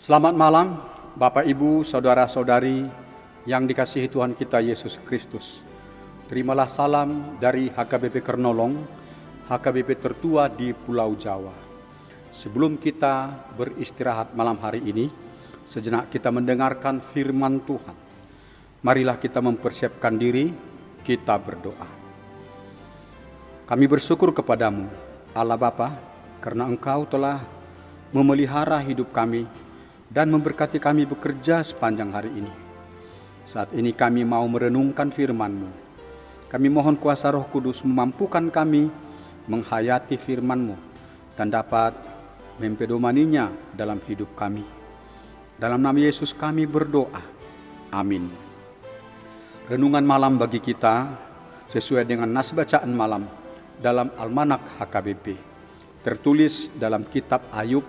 Selamat malam, Bapak, Ibu, Saudara-saudari yang dikasihi Tuhan kita Yesus Kristus. Terimalah salam dari HKBP Kernolong, HKBP tertua di Pulau Jawa. Sebelum kita beristirahat malam hari ini, sejenak kita mendengarkan firman Tuhan. Marilah kita mempersiapkan diri, kita berdoa. Kami bersyukur kepadamu, Allah Bapa, karena Engkau telah memelihara hidup kami dan memberkati kami bekerja sepanjang hari ini. Saat ini kami mau merenungkan firman-Mu. Kami mohon kuasa Roh Kudus memampukan kami menghayati firman-Mu dan dapat mempedomaninya dalam hidup kami. Dalam nama Yesus kami berdoa. Amin. Renungan malam bagi kita sesuai dengan nas bacaan malam dalam Almanak HKBP. Tertulis dalam kitab Ayub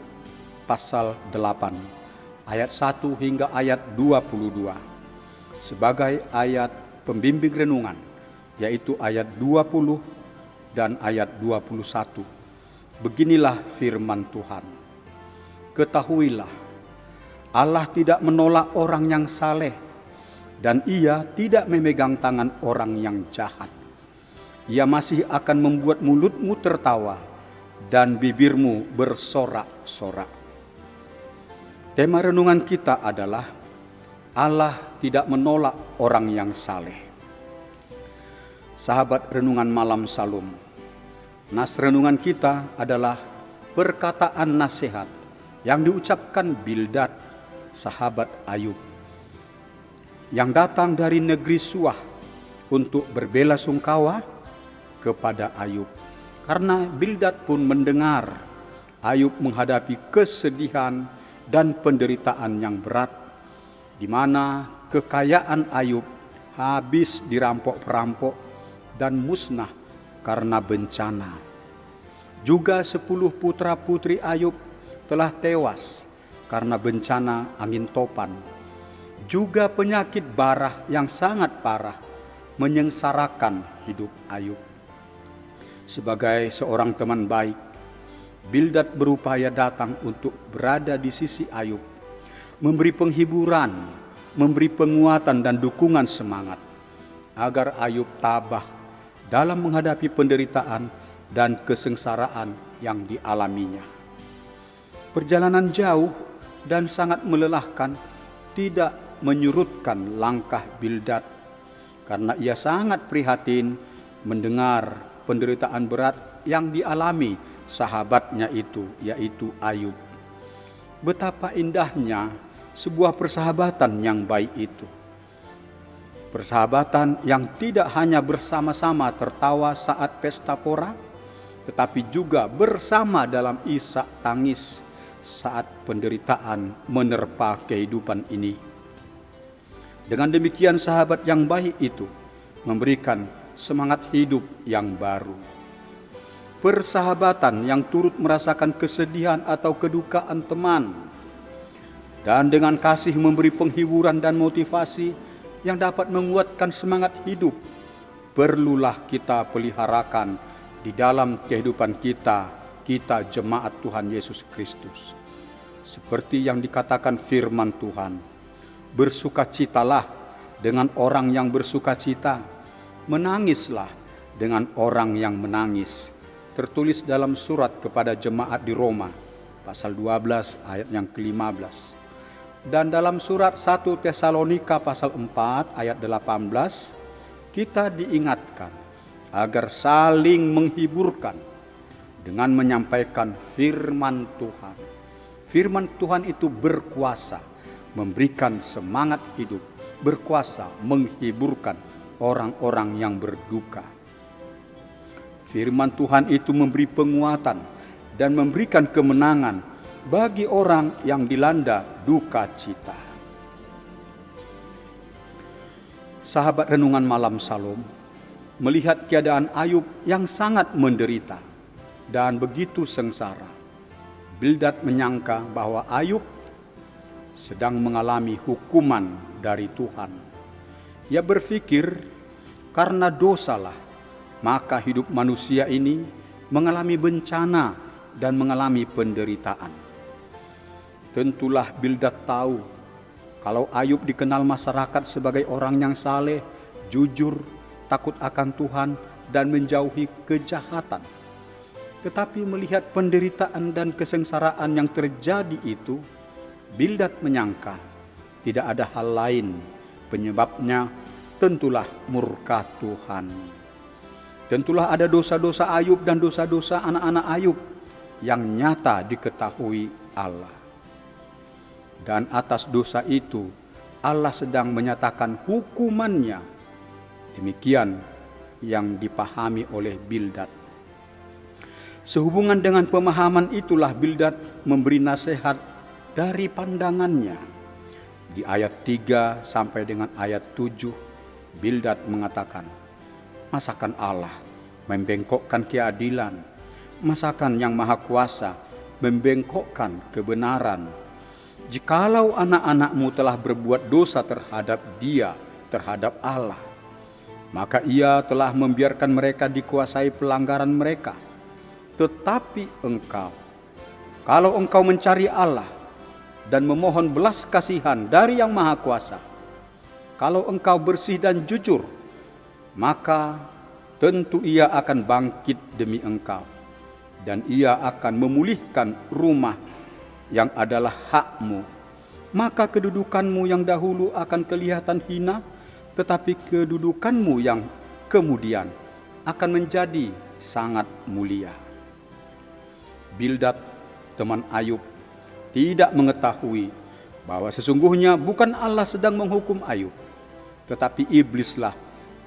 pasal 8. Ayat 1 hingga ayat 22 sebagai ayat pembimbing renungan, yaitu ayat 20 dan ayat 21. Beginilah firman Tuhan. Ketahuilah, Allah tidak menolak orang yang saleh dan Ia tidak memegang tangan orang yang jahat. Ia masih akan membuat mulutmu tertawa dan bibirmu bersorak-sorak. Tema renungan kita adalah Allah tidak menolak orang yang saleh. Sahabat renungan malam Salum, nas renungan kita adalah perkataan nasihat yang diucapkan Bildad, sahabat Ayub, yang datang dari negeri Suah untuk berbelasungkawa kepada Ayub. Karena Bildad pun mendengar Ayub menghadapi kesedihan dan penderitaan yang berat, di mana kekayaan Ayub habis dirampok perampok dan musnah karena bencana. Juga 10 putra putri Ayub telah tewas karena bencana angin topan. Juga penyakit barah yang sangat parah menyengsarakan hidup Ayub. Sebagai seorang teman baik, Bildad berupaya datang untuk berada di sisi Ayub, memberi penghiburan, memberi penguatan dan dukungan semangat, agar Ayub tabah dalam menghadapi penderitaan dan kesengsaraan yang dialaminya. Perjalanan jauh dan sangat melelahkan tidak menyurutkan langkah Bildad, karena ia sangat prihatin mendengar penderitaan berat yang dialami sahabatnya itu, yaitu Ayub. Betapa indahnya sebuah persahabatan yang baik itu. Persahabatan yang tidak hanya bersama-sama tertawa saat pesta pora, tetapi juga bersama dalam isak tangis saat penderitaan menerpa kehidupan ini. Dengan demikian sahabat yang baik itu memberikan semangat hidup yang baru. Persahabatan yang turut merasakan kesedihan atau kedukaan teman, dan dengan kasih memberi penghiburan dan motivasi yang dapat menguatkan semangat hidup, perlulah kita peliharakan di dalam kehidupan kita jemaat Tuhan Yesus Kristus. Seperti yang dikatakan firman Tuhan, bersukacitalah dengan orang yang bersukacita, menangislah dengan orang yang menangis. Tertulis dalam surat kepada jemaat di Roma, pasal 12 ayat yang ke-15. Dan dalam surat 1 Tesalonika pasal 4 ayat 18, kita diingatkan agar saling menghiburkan dengan menyampaikan firman Tuhan. Firman Tuhan itu berkuasa memberikan semangat hidup, berkuasa menghiburkan orang-orang yang berduka. Firman Tuhan itu memberi penguatan dan memberikan kemenangan bagi orang yang dilanda duka cita. Sahabat renungan malam Salum melihat keadaan Ayub yang sangat menderita dan begitu sengsara. Bildad menyangka bahwa Ayub sedang mengalami hukuman dari Tuhan. Ia berpikir karena dosalah maka hidup manusia ini mengalami bencana dan mengalami penderitaan. Tentulah Bildad tahu kalau Ayub dikenal masyarakat sebagai orang yang saleh, jujur, takut akan Tuhan, dan menjauhi kejahatan. Tetapi melihat penderitaan dan kesengsaraan yang terjadi itu, Bildad menyangka tidak ada hal lain penyebabnya, tentulah murka Tuhan. Tentulah ada dosa-dosa Ayub dan dosa-dosa anak-anak Ayub yang nyata diketahui Allah. Dan atas dosa itu Allah sedang menyatakan hukumannya. Demikian yang dipahami oleh Bildad. Sehubungan dengan pemahaman itulah Bildad memberi nasihat dari pandangannya. Di ayat 3 sampai dengan ayat 7, Bildad mengatakan, masakan Allah membengkokkan keadilan? Masakan yang Maha Kuasa membengkokkan kebenaran? Jikalau anak-anakmu telah berbuat dosa terhadap Dia, terhadap Allah, maka Ia telah membiarkan mereka dikuasai pelanggaran mereka. Tetapi engkau, kalau engkau mencari Allah dan memohon belas kasihan dari Yang Maha Kuasa, kalau engkau bersih dan jujur, maka tentu Ia akan bangkit demi engkau, dan Ia akan memulihkan rumah yang adalah hakmu. Maka kedudukanmu yang dahulu akan kelihatan hina, tetapi kedudukanmu yang kemudian akan menjadi sangat mulia. Bildad, teman Ayub, tidak mengetahui bahwa sesungguhnya bukan Allah sedang menghukum Ayub, tetapi iblislah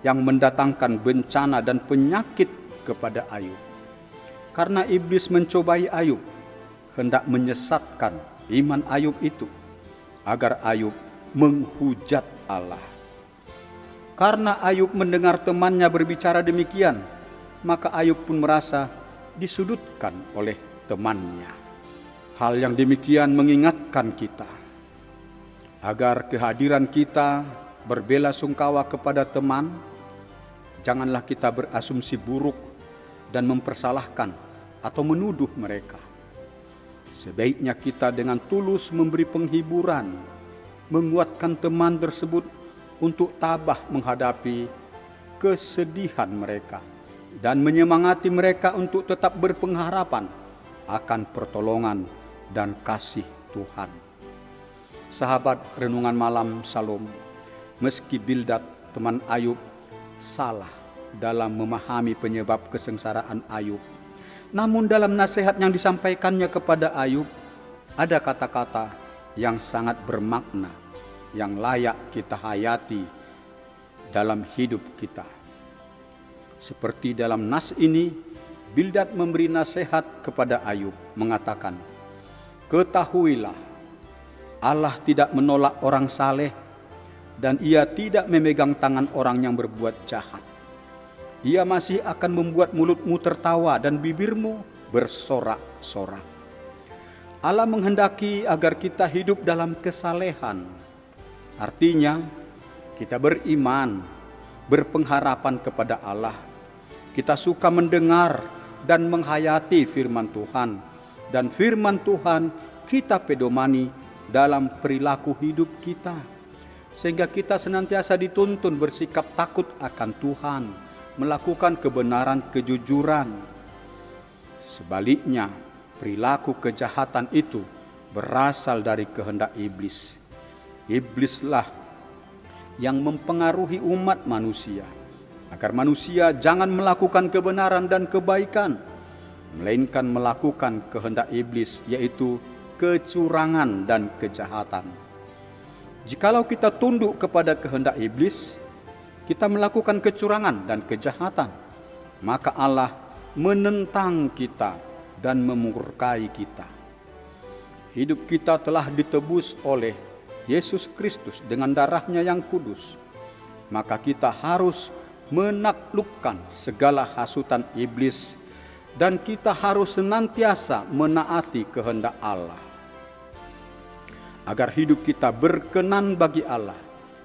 yang mendatangkan bencana dan penyakit kepada Ayub. Karena iblis mencobai Ayub, hendak menyesatkan iman Ayub itu, agar Ayub menghujat Allah. Karena Ayub mendengar temannya berbicara demikian, maka Ayub pun merasa disudutkan oleh temannya. Hal yang demikian mengingatkan kita, agar kehadiran kita berbela-sungkawa kepada teman, janganlah kita berasumsi buruk dan mempersalahkan atau menuduh mereka. Sebaiknya kita dengan tulus memberi penghiburan, menguatkan teman tersebut untuk tabah menghadapi kesedihan mereka, dan menyemangati mereka untuk tetap berpengharapan akan pertolongan dan kasih Tuhan. Sahabat Renungan Malam Salom, meski Bildad, teman Ayub, salah dalam memahami penyebab kesengsaraan Ayub, namun dalam nasihat yang disampaikannya kepada Ayub, ada kata-kata yang sangat bermakna, yang layak kita hayati dalam hidup kita. Seperti dalam nas ini, Bildad memberi nasihat kepada Ayub, mengatakan, ketahuilah, Allah tidak menolak orang saleh, dan Ia tidak memegang tangan orang yang berbuat jahat. Ia masih akan membuat mulutmu tertawa dan bibirmu bersorak-sorak. Allah menghendaki agar kita hidup dalam kesalehan. Artinya, kita beriman, berpengharapan kepada Allah. Kita suka mendengar dan menghayati firman Tuhan. Dan firman Tuhan kita pedomani dalam perilaku hidup kita. Sehingga kita senantiasa dituntun bersikap takut akan Tuhan, melakukan kebenaran kejujuran. Sebaliknya, perilaku kejahatan itu berasal dari kehendak iblis. Iblislah yang mempengaruhi umat manusia, agar manusia jangan melakukan kebenaran dan kebaikan, melainkan melakukan kehendak iblis, yaitu kecurangan dan kejahatan. Jikalau kita tunduk kepada kehendak iblis, kita melakukan kecurangan dan kejahatan, maka Allah menentang kita dan memurkai kita. Hidup kita telah ditebus oleh Yesus Kristus dengan darah-Nya yang kudus, maka kita harus menaklukkan segala hasutan iblis, dan kita harus senantiasa menaati kehendak Allah, agar hidup kita berkenan bagi Allah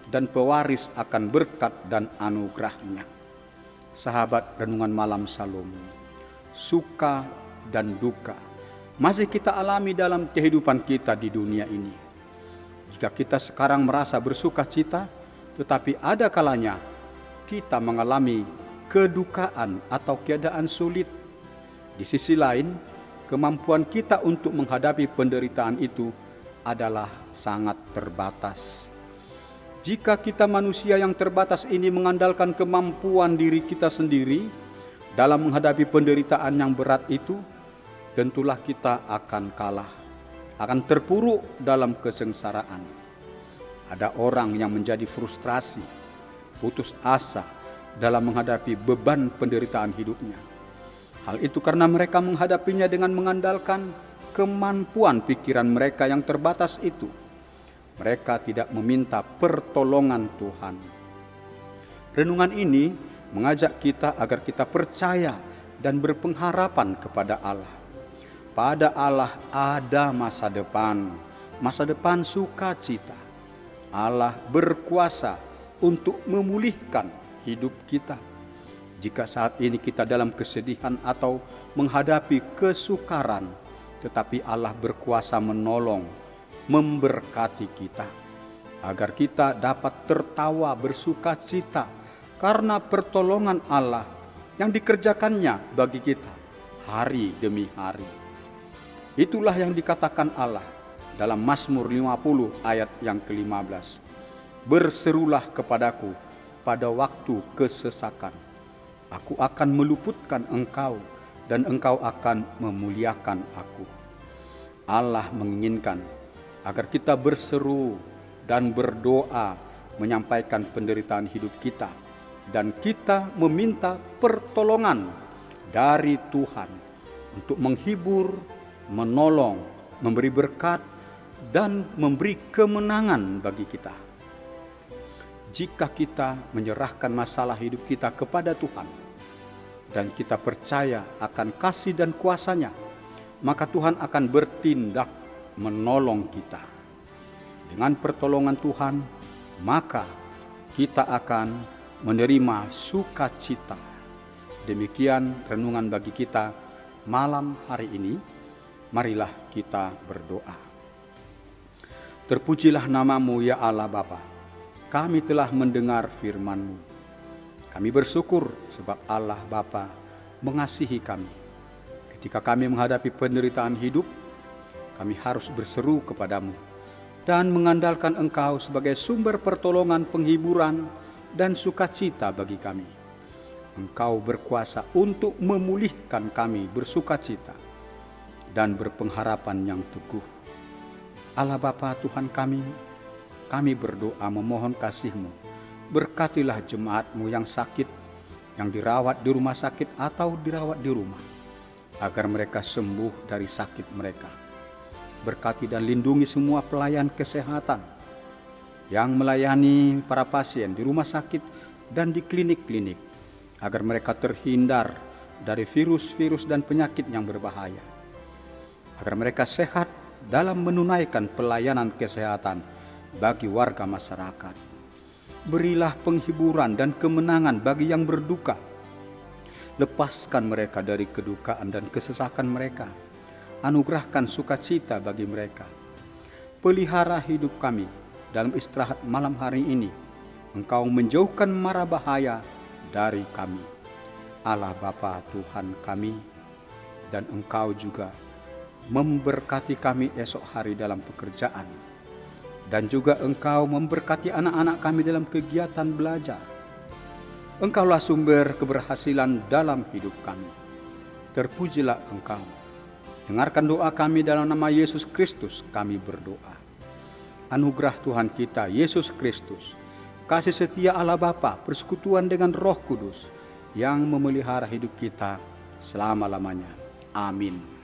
dan pewaris akan berkat dan anugerah-Nya. Sahabat Renungan Malam Salom, suka dan duka, masih kita alami dalam kehidupan kita di dunia ini. Jika kita sekarang merasa bersuka cita, tetapi ada kalanya kita mengalami kedukaan atau keadaan sulit. Di sisi lain, kemampuan kita untuk menghadapi penderitaan itu adalah sangat terbatas. Jika kita manusia yang terbatas ini mengandalkan kemampuan diri kita sendiri dalam menghadapi penderitaan yang berat itu, tentulah kita akan kalah, akan terpuruk dalam kesengsaraan. Ada orang yang menjadi frustrasi, putus asa dalam menghadapi beban penderitaan hidupnya. Hal itu karena mereka menghadapinya dengan mengandalkan kemampuan pikiran mereka yang terbatas itu. Mereka tidak meminta pertolongan Tuhan. Renungan ini mengajak kita agar kita percaya dan berpengharapan kepada Allah. Pada Allah ada masa depan sukacita. Allah berkuasa untuk memulihkan hidup kita. Jika saat ini kita dalam kesedihan atau menghadapi kesukaran, tetapi Allah berkuasa menolong, memberkati kita, agar kita dapat tertawa bersukacita karena pertolongan Allah yang dikerjakannya bagi kita hari demi hari. Itulah yang dikatakan Allah dalam Mazmur 50 ayat yang ke-15. Berserulah kepadaku pada waktu kesesakan. Aku akan meluputkan engkau dan engkau akan memuliakan aku. Allah menginginkan agar kita berseru dan berdoa menyampaikan penderitaan hidup kita. Dan kita meminta pertolongan dari Tuhan untuk menghibur, menolong, memberi berkat, dan memberi kemenangan bagi kita. Jika kita menyerahkan masalah hidup kita kepada Tuhan dan kita percaya akan kasih dan kuasa-Nya, maka Tuhan akan bertindak menolong kita. Dengan pertolongan Tuhan, maka kita akan menerima sukacita. Demikian renungan bagi kita malam hari ini. Marilah kita berdoa. Terpujilah nama-Mu ya Allah Bapa. Kami telah mendengar firman-Mu. Kami bersyukur sebab Allah Bapa mengasihi kami. Ketika kami menghadapi penderitaan hidup, kami harus berseru kepada-Mu dan mengandalkan Engkau sebagai sumber pertolongan, penghiburan, dan sukacita bagi kami. Engkau berkuasa untuk memulihkan kami bersukacita dan berpengharapan yang teguh. Allah Bapa Tuhan kami berdoa memohon kasih-Mu. Berkatilah jemaat-Mu yang sakit, yang dirawat di rumah sakit atau dirawat di rumah, agar mereka sembuh dari sakit mereka. Berkati dan lindungi semua pelayan kesehatan yang melayani para pasien di rumah sakit dan di klinik-klinik, agar mereka terhindar dari virus-virus dan penyakit yang berbahaya. Agar mereka sehat dalam menunaikan pelayanan kesehatan bagi warga masyarakat. Berilah penghiburan dan kemenangan bagi yang berduka. Lepaskan mereka dari kedukaan dan kesesakan mereka. Anugerahkan sukacita bagi mereka. Pelihara hidup kami dalam istirahat malam hari ini. Engkau menjauhkan mara bahaya dari kami. Allah Bapa Tuhan kami, dan Engkau juga memberkati kami esok hari dalam pekerjaan, dan juga Engkau memberkati anak-anak kami dalam kegiatan belajar. Engkaulah sumber keberhasilan dalam hidup kami. Terpujilah Engkau. Dengarkan doa kami dalam nama Yesus Kristus kami berdoa. Anugerah Tuhan kita Yesus Kristus, kasih setia Allah Bapa, persekutuan dengan Roh Kudus yang memelihara hidup kita selama-lamanya. Amin.